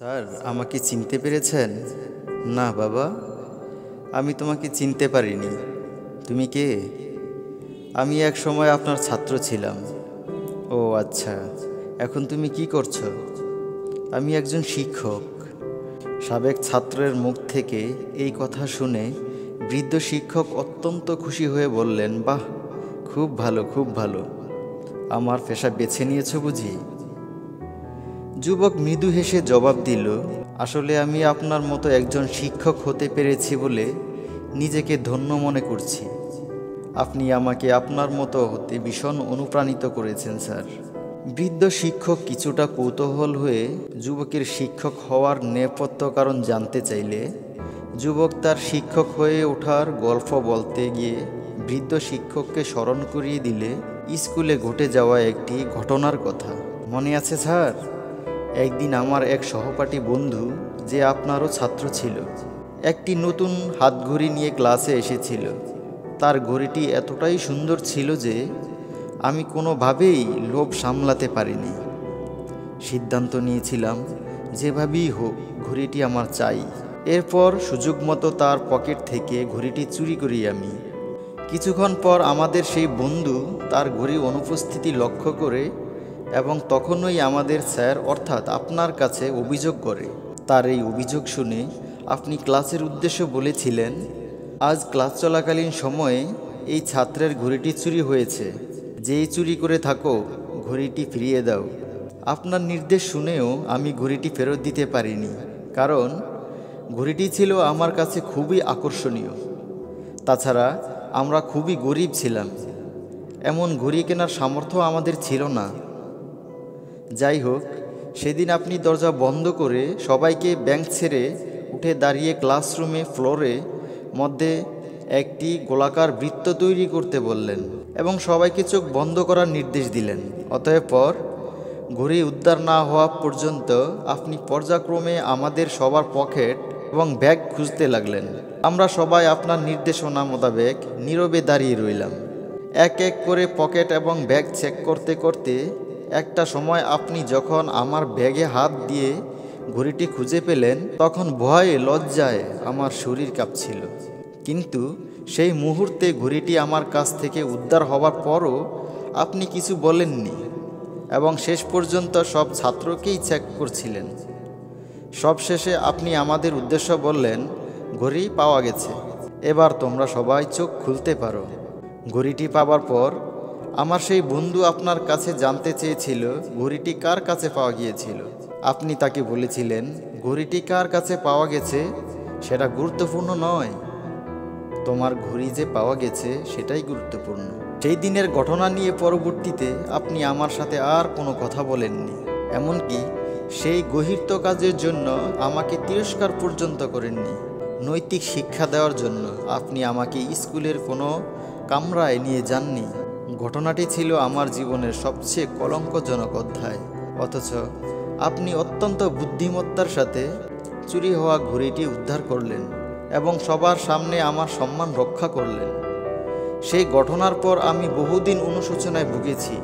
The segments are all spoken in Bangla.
স্যার, আমাকে চিনতে পেরেছেন? না বাবা, আমি তোমাকে চিনতে পারিনি। তুমি কে? আমি এক সময় আপনার ছাত্র ছিলাম। ও আচ্ছা, এখন তুমি কি করছো? আমি একজন শিক্ষক। সাবেক ছাত্রের মুখ থেকে এই কথা শুনে বৃদ্ধ শিক্ষক অত্যন্ত খুশি হয়ে বললেন, বাহ, খুব ভালো, খুব ভালো। আমার পেশা বেছে নিয়েছো বুঝি? যুবক মৃদু হেসে জবাব দিল, আসলে আমি আপনার মতো একজন শিক্ষক হতে পেরেছি বলে নিজেকে ধন্য মনে করছি। আপনি আমাকে আপনার মতো হতে ভীষণ অনুপ্রাণিত করেছেন স্যার। বৃদ্ধ শিক্ষক কিছুটা কৌতূহল হয়ে যুবকের শিক্ষক হওয়ার নেপথ্য কারণ জানতে চাইলে যুবক তার শিক্ষক হয়ে ওঠার গল্প বলতে গিয়ে বৃদ্ধ শিক্ষককে স্মরণ করিয়ে দিলে স্কুলে ঘটে যাওয়া একটি ঘটনার কথা। মনে আছে স্যার? একদিন আমার এক সহপাঠী বন্ধু, যে আপনারও ছাত্র ছিল, একটি নতুন হাতঘড়ি নিয়ে ক্লাসে এসেছিল। তার ঘড়িটি এতটাই সুন্দর ছিল যে আমি কোনোভাবেই লোভ সামলাতে পারিনি। সিদ্ধান্ত নিয়েছিলাম যেভাবেই হোক ঘড়িটি আমার চাই। এরপর সুযোগ মতো তার পকেট থেকে ঘড়িটি চুরি করি আমি। কিছুক্ষণ পর আমাদের সেই বন্ধু তার ঘড়ি অনুপস্থিতি লক্ষ্য করে এবং তখনই আমাদের স্যার অর্থাৎ আপনার কাছে অভিযোগ করে। তার এই অভিযোগ শুনে আপনি ক্লাসের উদ্দেশ্যে বলেছিলেন, আজ ক্লাস চলাকালীন সময়ে এই ছাত্রের ঘড়িটি চুরি হয়েছে, যেই চুরি করে থাকো ঘড়িটি ফিরিয়ে দাও। আপনার নির্দেশ শুনেও আমি ঘড়িটি ফেরত দিতে পারিনি, কারণ ঘড়িটি ছিল আমার কাছে খুবই আকর্ষণীয়। তাছাড়া আমরা খুবই গরিব ছিলাম, এমন ঘড়ি কেনার সামর্থ্য আমাদের ছিল না। যাই হোক, সেদিন আপনি দরজা বন্ধ করে সবাইকে বেঞ্চ ছেড়ে উঠে দাঁড়িয়ে ক্লাসরুমে ফ্লোরে মধ্যে একটি গোলাকার বৃত্ত তৈরি করতে বললেন এবং সবাইকে চোখ বন্ধ করার নির্দেশ দিলেন। অতঃপর ঘড়ি উদ্ধার না হওয়া পর্যন্ত আপনি পর্যায়ক্রমে আমাদের সবার পকেট এবং ব্যাগ খুঁজতে লাগলেন। আমরা সবাই আপনার নির্দেশনা মোতাবেক নীরবে দাঁড়িয়ে রইলাম। এক এক করে পকেট এবং ব্যাগ চেক করতে করতে একটা সময় আপনি যখন আমার ব্যাগে হাত দিয়ে ঘড়িটি খুঁজে পেলেন, তখন ভয়ে লজ্জায় আমার শরীর কাঁপছিল। কিন্তু সেই মুহূর্তে ঘড়িটি আমার কাছ থেকে উদ্ধার হওয়ার পরও আপনি কিছু বলেননি এবং শেষ পর্যন্ত সব ছাত্রকেই চেক করছিলেন। সবশেষে আপনি আমাদের উদ্দেশ্য বললেন, ঘড়ি পাওয়া গেছে, এবার তোমরা সবাই চোখ খুলতে পারো। ঘড়িটি পাওয়ার পর আমার সেই বন্ধু আপনার কাছে জানতে চেয়েছিল ঘড়িটি কার কাছে পাওয়া গিয়েছিল। আপনি তাকে বলেছিলেন, ঘড়িটি কার কাছে পাওয়া গেছে সেটা গুরুত্বপূর্ণ নয়, তোমার ঘড়ি যে পাওয়া গেছে সেটাই গুরুত্বপূর্ণ। সেই দিনের ঘটনা নিয়ে পরবর্তীতে আপনি আমার সাথে আর কোনো কথা বলেননি, এমনকি সেই গহীরত কাজের জন্য আমাকে তিরস্কার পর্যন্ত করেননি। নৈতিক শিক্ষা দেওয়ার জন্য আপনি আমাকে স্কুলের কোনো কামরায় নিয়ে যাননি। ঘটনাটি ছিল আমার জীবনের সবচেয়ে কলঙ্কজনক অধ্যায়, অথচ আপনি অত্যন্ত বুদ্ধিমত্তার সাথে চুরি হওয়া ঘড়িটি উদ্ধার করলেন এবং সবার সামনে আমার সম্মান রক্ষা করলেন। সেই ঘটনার পর আমি বহুদিন অনুশোচনায় ভুগেছি।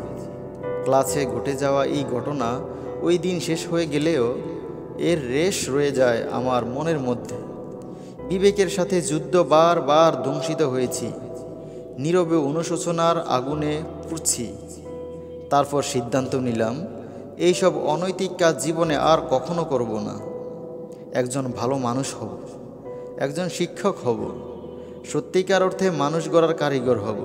ক্লাসে ঘটে যাওয়া এই ঘটনা ওই দিন শেষ হয়ে গেলেও এর রেশ রয়ে যায় আমার মনের মধ্যে। বিবেকের সাথে যুদ্ধ বারবার ধ্বংসিত হয়েছি, নীরবে অনুশোচনার আগুনে পুড়ছি। তারপর সিদ্ধান্ত নিলাম, এইসব অনৈতিক কাজ জীবনে আর কখনো করব না। একজন ভালো মানুষ হব, একজন শিক্ষক হব, সত্যিকার অর্থে মানুষ গড়ার কারিগর হব।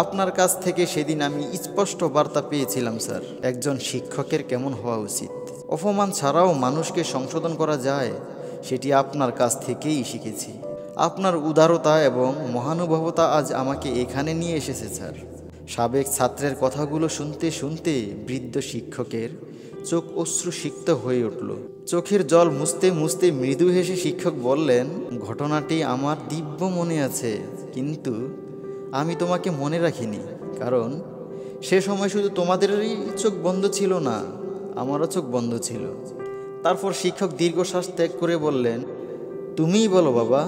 আপনার কাছ থেকে সেদিন আমি স্পষ্ট বার্তা পেয়েছিলাম স্যার, একজন শিক্ষকের কেমন হওয়া উচিত। অপমান ছাড়াও মানুষকে সংশোধন করা যায়, সেটি আপনার কাছ থেকেই শিখেছি। আপনার উদারতা এবং মহানুভবতা আজ আমাকে এখানে নিয়ে এসেছে স্যার। সাবেক ছাত্রের কথাগুলো শুনতে শুনতে বৃদ্ধ শিক্ষকের চোখ অশ্রুসিক্ত হয়ে উঠল। চোখের জল মুছতে মুছতে মৃদু হেসে শিক্ষক বললেন, ঘটনাটি আমার দিব্য মনে আছে, কিন্তু আমি তোমাকে মনে রাখিনি, কারণ সে সময় শুধু তোমাদেরই চোখ বন্ধ ছিল না, আমারও চোখ বন্ধ ছিল। তারপর শিক্ষক দীর্ঘশ্বাস ত্যাগ করে বললেন, তুমিই বলো বাবা,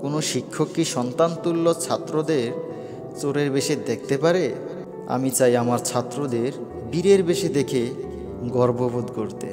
কোনো শিক্ষক কি সন্তানতুল্য ছাত্রদের চোরের বেশে দেখতে পারে? আমি চাই আমার ছাত্রদের বীরের বেশে দেখে গর্ববোধ করতে।